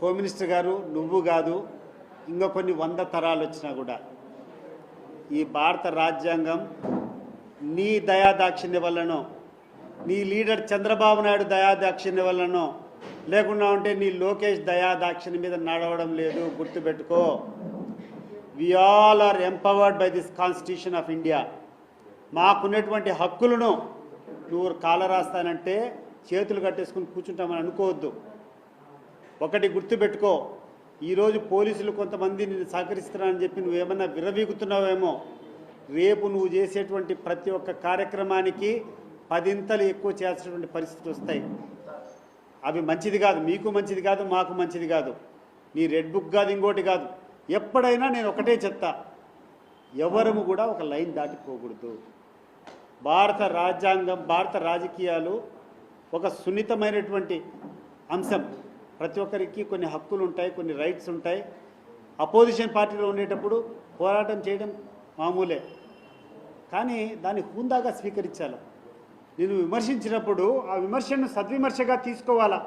Home minister గారు, నువ్వు కాదు, ఇంకా కొన్ని 100 తరాలు వచ్చినా కూడా ఈ భారత రాజ్యాంగం నీ దయాదాక్షిణ్య వల్లనో, నీ లీడర్ చంద్రబాబు నాయుడు దయాదాక్షిణ్య వల్లనో, లేకుండా ఉంటే నీ లోకేష్ దయాదాక్షిణ్య మీద నడవడం లేదు. గుర్తుపెట్టుకో. We all are empowered by this constitution of India. మాకున్నటువంటి హక్కులను నువ్వు కాలరాస్తానంటే చేతులు కట్టేసుకుని కూర్చుంటామని అనుకోవద్దు. ఒకటి గుర్తుపెట్టుకో, ఈరోజు పోలీసులు కొంతమంది నిన్ను సహకరిస్తున్నారని చెప్పి నువ్వేమన్నా విరవీగుతున్నావేమో. రేపు నువ్వు చేసేటువంటి ప్రతి ఒక్క కార్యక్రమానికి 10 ఎక్కువ చేసేటువంటి పరిస్థితులు వస్తాయి. అవి మంచిది కాదు, మీకు మంచిది కాదు, మాకు మంచిది కాదు. నీ రెడ్ బుక్ కాదు, ఇంకోటి కాదు. ఎప్పుడైనా నేను ఒకటే చెప్తా, ఎవరము కూడా ఒక లైన్ దాటిపోకూడదు. భారత రాజ్యాంగం, భారత రాజకీయాలు ఒక సున్నితమైనటువంటి అంశం. ప్రతి ఒక్కరికి కొన్ని హక్కులు ఉంటాయి, కొన్ని రైట్స్ ఉంటాయి. అపోజిషన్ పార్టీలో ఉండేటప్పుడు పోరాటం చేయడం మామూలే, కానీ దాన్ని హుందాగా స్వీకరించాలి. నేను విమర్శించినప్పుడు ఆ విమర్శను సద్విమర్శగా తీసుకోవాలా.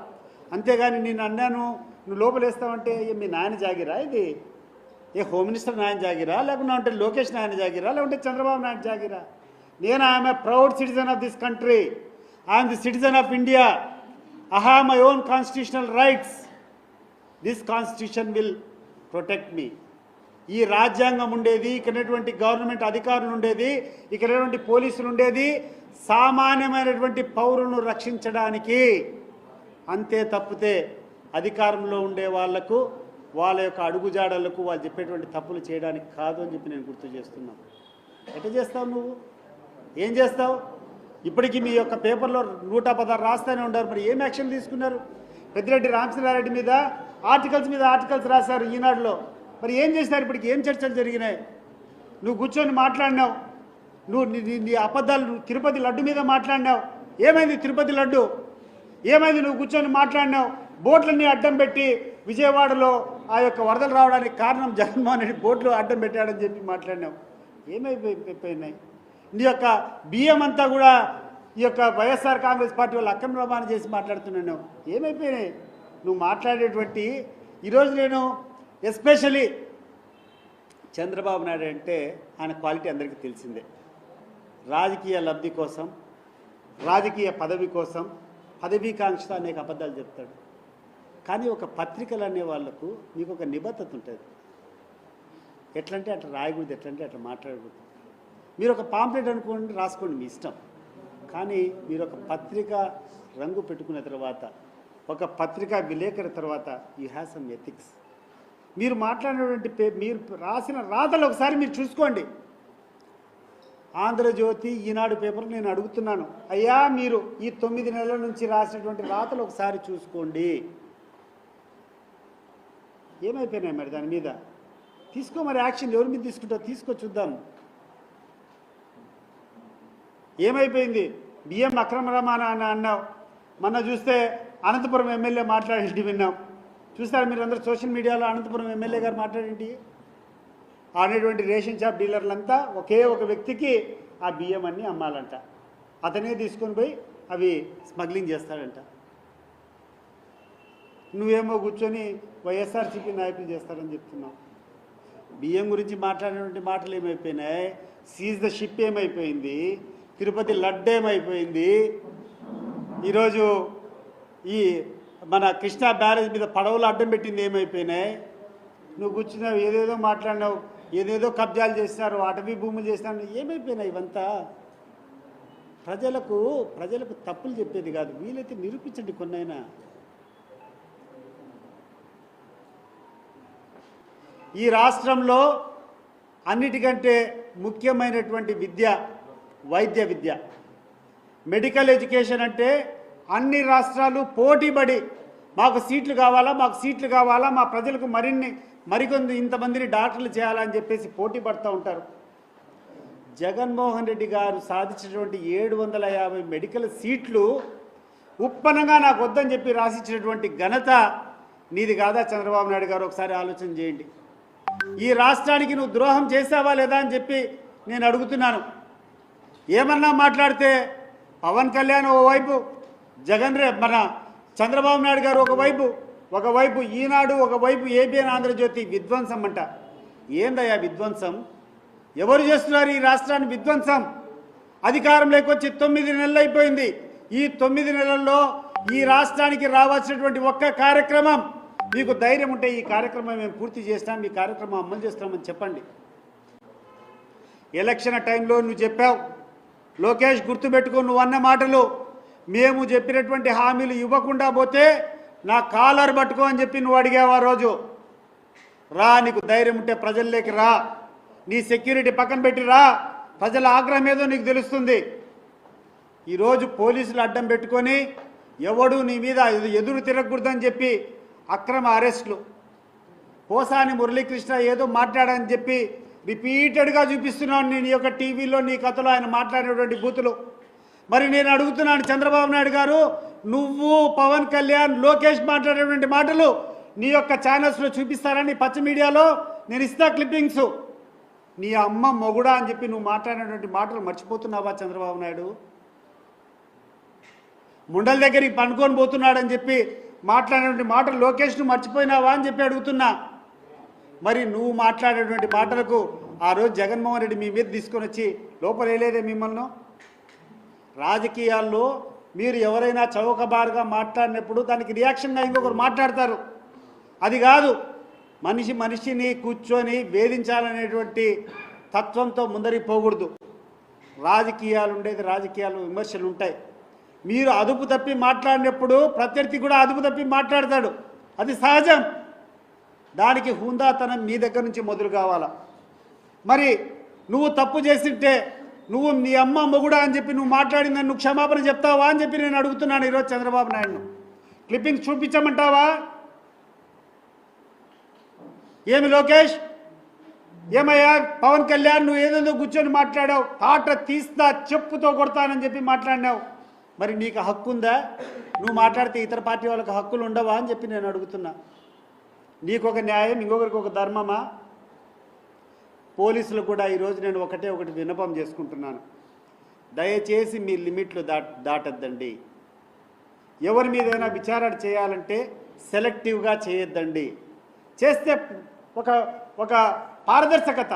అంతేగాని నేను అన్నాను నువ్వు లోపలేస్తావంటే మీ నాయన జాగిరా, ఇది ఏ హోమ్ మినిస్టర్ నాయన జాగిరా, లేకుండా అంటే లోకేష్ నాయన జాగిరా, లేకుంటే చంద్రబాబు నాయుడు జాగిరా? నేను I'm a proud citizen of this country. I'm the citizen of India. I have my own constitutional rights. This constitution will protect me. ఈ రాజ్యాంగం ఉండేది, ఇక్కడటువంటి గవర్నమెంట్ అధికారులు ఉండేది, ఇక్కడటువంటి పోలీసులు ఉండేది సామాన్యమైనటువంటి పౌరులను రక్షించడానికి. అంతే తప్పితే అధికారంలో ఉండే వాళ్లకు, వాళ్ళ యొక్క అడుగుజాడలకు, వాళ్ళు చెప్పేటువంటి తప్పులు చేయడానికి కాదు అని చెప్పి నేను గుర్తు చేస్తున్నాను. ఎట్లా చేస్తావు నువ్వు? ఏం చేస్తావు? ఇప్పటికీ మీ యొక్క పేపర్లో 116 రాస్తూనే ఉంటారు. మరి ఏం యాక్షన్ తీసుకున్నారు? పెద్దిరెడ్డి రామచంద్రారెడ్డి మీద ఆర్టికల్స్ రాశారు ఈనాడులో. మరి ఏం చేసినారు? ఇప్పటికి ఏం చర్చలు జరిగినాయి? నువ్వు కూర్చొని మాట్లాడినావు, నువ్వు నీ అబద్ధాలు తిరుపతి లడ్డు మీద మాట్లాడినావు. ఏమైంది తిరుపతి లడ్డు? ఏమైంది? నువ్వు కూర్చొని మాట్లాడినావు. బోట్లన్నీ అడ్డం పెట్టి విజయవాడలో ఆ యొక్క వరదలు రావడానికి కారణం జగన్మోహన్ రెడ్డి బోట్లు అడ్డం పెట్టాడని చెప్పి మాట్లాడినావు. ఏమైపోయినాయి? నీ యొక్క బియ్యం అంతా కూడా ఈ యొక్క వైఎస్ఆర్ కాంగ్రెస్ పార్టీ వాళ్ళు అక్రమ రవాణా చేసి మాట్లాడుతున్నాను. ఏమైపోయినాయి నువ్వు మాట్లాడేటువంటి? ఈరోజు నేను ఎస్పెషలీ చంద్రబాబు నాయుడు అంటే ఆయన క్వాలిటీ అందరికీ తెలిసిందే. రాజకీయ లబ్ధి కోసం, రాజకీయ పదవి కోసం, పదవీకాంక్ష అనేక అబద్ధాలు చెప్తాడు. కానీ ఒక పత్రికలు అనే వాళ్లకు మీకు ఒక నిబద్ధత ఉంటుంది. ఎట్లంటే అట్లా రాయకూడదు, ఎట్లంటే అట్లా మాట్లాడకూడదు. మీరు ఒక పాంప్లెట్ అనుకోండి, రాసుకోండి, మీ ఇష్టం. కానీ మీరు ఒక పత్రిక రంగు పెట్టుకున్న తర్వాత, ఒక పత్రికా విలేకరి తర్వాత యూ హ్యావ్ సమ్ ఎథిక్స్. మీరు మాట్లాడినటువంటి మీరు రాసిన రాతలు ఒకసారి మీరు చూసుకోండి. ఆంధ్రజ్యోతి, ఈనాడు పేపర్ నేను అడుగుతున్నాను, అయ్యా మీరు ఈ 9 నెలల నుంచి రాసినటువంటి రాతలు ఒకసారి చూసుకోండి. ఏమైపోయినాయి మరి దాని మీద? తీసుకో మరి యాక్షన్. ఎవరి మీద తీసుకుంటావు? తీసుకో, చూద్దాం ఏమైపోయింది. బియ్యం అక్రమ రవాణా అని అన్నావు. మొన్న చూస్తే అనంతపురం ఎమ్మెల్యే మాట్లాడేది విన్నాం. చూస్తారు మీరు అందరూ సోషల్ మీడియాలో అనంతపురం ఎమ్మెల్యే గారు మాట్లాడేంటి? అనేటువంటి రేషన్ షాప్ డీలర్లంతా ఒకే ఒక వ్యక్తికి ఆ బియ్యం అన్నీ అమ్మాలంట. అతనే తీసుకొని పోయి అవి స్మగ్లింగ్ చేస్తాడంట. నువ్వేమో కూర్చొని వైఎస్ఆర్సీపీ నాయకులు చేస్తారని చెప్తున్నావు. బియ్యం గురించి మాట్లాడినటువంటి మాటలు ఏమైపోయినాయి? సీజ్ ద షిప్ ఏమైపోయింది? తిరుపతి లడ్డు ఏమైపోయింది? ఈరోజు ఈ మన కృష్ణా బ్యారేజ్ మీద పడవలు అడ్డం పెట్టింది ఏమైపోయినాయి? నువ్వు కూర్చున్నావు, ఏదేదో మాట్లాడినావు, ఏదేదో కబ్జాలు చేసినారు, అటవీ భూములు చేసినారు. ఏమైపోయినాయి ఇవంతా? ప్రజలకు తప్పులు చెప్పేది కాదు, వీలైతే నిరూపించండి కొన్నైనా. ఈ రాష్ట్రంలో అన్నిటికంటే ముఖ్యమైనటువంటి విద్య వైద్య విద్య, మెడికల్ ఎడ్యుకేషన్. అంటే అన్ని రాష్ట్రాలు పోటీపడి మాకు సీట్లు కావాలా, మా ప్రజలకు మరికొంత ఇంతమందిని డాక్టర్లు చేయాలని చెప్పేసి పోటీ పడుతూ ఉంటారు. జగన్మోహన్ రెడ్డి గారు సాధించినటువంటి 750 మెడికల్ సీట్లు ఉప్పనంగా నాకు వద్దని చెప్పి రాసిచ్చినటువంటి ఘనత నీది కాదా చంద్రబాబు నాయుడు గారు? ఒకసారి ఆలోచన చేయండి. ఈ రాష్ట్రానికి నువ్వు ద్రోహం చేసావా లేదా అని చెప్పి నేను అడుగుతున్నాను. ఏమన్నా మాట్లాడితే పవన్ కళ్యాణ్ ఓవైపు, మన చంద్రబాబు నాయుడు గారు ఒకవైపు, ఒకవైపు ఈనాడు, ఒకవైపు ఏబిఎన్ ఆంధ్రజ్యోతి విధ్వంసం అంట. ఏందయ్యా విధ్వంసం? ఎవరు చేస్తున్నారు ఈ రాష్ట్రాన్ని విధ్వంసం? అధికారంలోకి వచ్చి 9 నెలలు అయిపోయింది. ఈ 9 నెలల్లో ఈ రాష్ట్రానికి రావాల్సినటువంటి ఒక్క కార్యక్రమం, మీకు ధైర్యం ఉంటే ఈ కార్యక్రమం మేము పూర్తి చేస్తాం, ఈ కార్యక్రమం అమలు చేస్తామని చెప్పండి. ఎలక్షన్ టైంలో నువ్వు చెప్పావు, లోకేష్ గుర్తుపెట్టుకో, నువ్వు అన్న మాటలు, మేము చెప్పినటువంటి హామీలు ఇవ్వకుండా పోతే నా కాలర్ పట్టుకో అని చెప్పి నువ్వు అడిగావు ఆ రోజు. రా, నీకు ధైర్యం ఉంటే ప్రజల్లోకి రా, నీ సెక్యూరిటీ పక్కన పెట్టి రా, ప్రజల ఆగ్రహం ఏదో నీకు తెలుస్తుంది. ఈరోజు పోలీసులు అడ్డం పెట్టుకొని ఎవడు నీ మీద ఎదురు తిరగకూడదని చెప్పి అక్రమ అరెస్టులు, పోసాని మురళీకృష్ణ ఏదో మాట్లాడని చెప్పి రిపీటెడ్గా చూపిస్తున్నాను నేను ఈ యొక్క టీవీలో, నీ కథలో ఆయన మాట్లాడినటువంటి బూతులు. మరి నేను అడుగుతున్నాను చంద్రబాబు నాయుడు గారు, నువ్వు పవన్ కళ్యాణ్ లోకేష్ మాట్లాడేటువంటి మాటలు నీ యొక్క ఛానల్స్లో చూపిస్తారని పచ్చ మీడియాలో నేను ఇస్తా క్లిప్పింగ్స్. నీ అమ్మ మొగుడా అని చెప్పి నువ్వు మాట్లాడినటువంటి మాటలు మర్చిపోతున్నావా చంద్రబాబు నాయుడు? ముండల దగ్గరికి పండుకొని పోతున్నాడని చెప్పి మాట్లాడినటువంటి మాటలు లోకేష్ను మర్చిపోయినావా అని చెప్పి అడుగుతున్నా. మరి నువ్వు మాట్లాడేటువంటి మాటలకు ఆ రోజు జగన్మోహన్ రెడ్డి మీ మీద తీసుకొని వచ్చి లోపలేదే మిమ్మల్ని? రాజకీయాల్లో మీరు ఎవరైనా చౌకబారుగా మాట్లాడినప్పుడు దానికి రియాక్షన్గా ఇంకొకరు మాట్లాడతారు. అది కాదు, మనిషిని కూర్చొని వేధించాలనేటువంటి తత్వంతో ముందరికి పోకూడదు. రాజకీయాలు ఉండేది, రాజకీయాలు విమర్శలు ఉంటాయి. మీరు అదుపు తప్పి మాట్లాడినప్పుడు ప్రత్యర్థి కూడా అదుపు తప్పి మాట్లాడతాడు, అది సహజం. దానికి హుందాతనం మీ దగ్గర నుంచి మొదలు కావాలా. మరి నువ్వు తప్పు చేసింటే నువ్వు నీ అమ్మ మొగుడా అని చెప్పి నువ్వు మాట్లాడిందని నువ్వు క్షమాపణ చెప్తావా అని చెప్పి నేను అడుగుతున్నాను ఈరోజు చంద్రబాబు నాయుడును. క్లిప్పింగ్స్ చూపించమంటావా? ఏమి లోకేష్, ఏమయ్యా పవన్ కళ్యాణ్, నువ్వు ఏదేదో కూర్చొని మాట్లాడావు, తాట తీస్తా చెప్పుతో కొడతానని చెప్పి మాట్లాడినావు. మరి నీకు హక్కు ఉందా? నువ్వు మాట్లాడితే ఇతర పార్టీ వాళ్ళకి హక్కులు ఉండవా అని చెప్పి నేను అడుగుతున్నా. నీకు ఒక న్యాయం, ఇంకొకరికి ఒక ధర్మమా? పోలీసులు కూడా ఈరోజు నేను ఒకటి విన్నపం చేసుకుంటున్నాను. దయచేసి మీ లిమిట్లు దాటద్దండి. ఎవరి మీదైనా విచారణ చేయాలంటే సెలెక్టివ్గా చేయొద్దండి. చేస్తే ఒక పారదర్శకత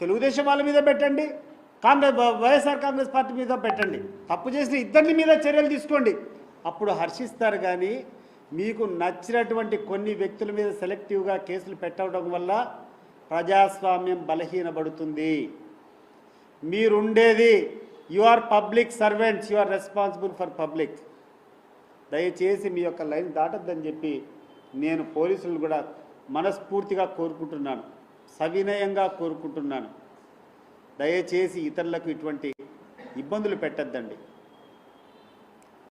తెలుగుదేశం వాళ్ళ మీద పెట్టండి, వైఎస్ఆర్ కాంగ్రెస్ పార్టీ మీద పెట్టండి. తప్పు చేసిన ఇద్దరి మీద చర్యలు తీసుకోండి, అప్పుడు హర్షిస్తారు. కానీ మీకు నచ్చినటువంటి కొన్ని వ్యక్తుల మీద సెలెక్టివ్గా కేసులు పెట్టడం వల్ల ప్రజాస్వామ్యం బలహీనపడుతుంది. మీరుండేది, you are public servants, you are responsible for public. దయచేసి మీ యొక్క లైన్ దాటద్దని చెప్పి నేను పోలీసులు కూడా మనస్ఫూర్తిగా కోరుకుంటున్నాను, సవినయంగా కోరుకుంటున్నాను. దయచేసి ఇతరులకు ఇటువంటి ఇబ్బందులు పెట్టద్దండి.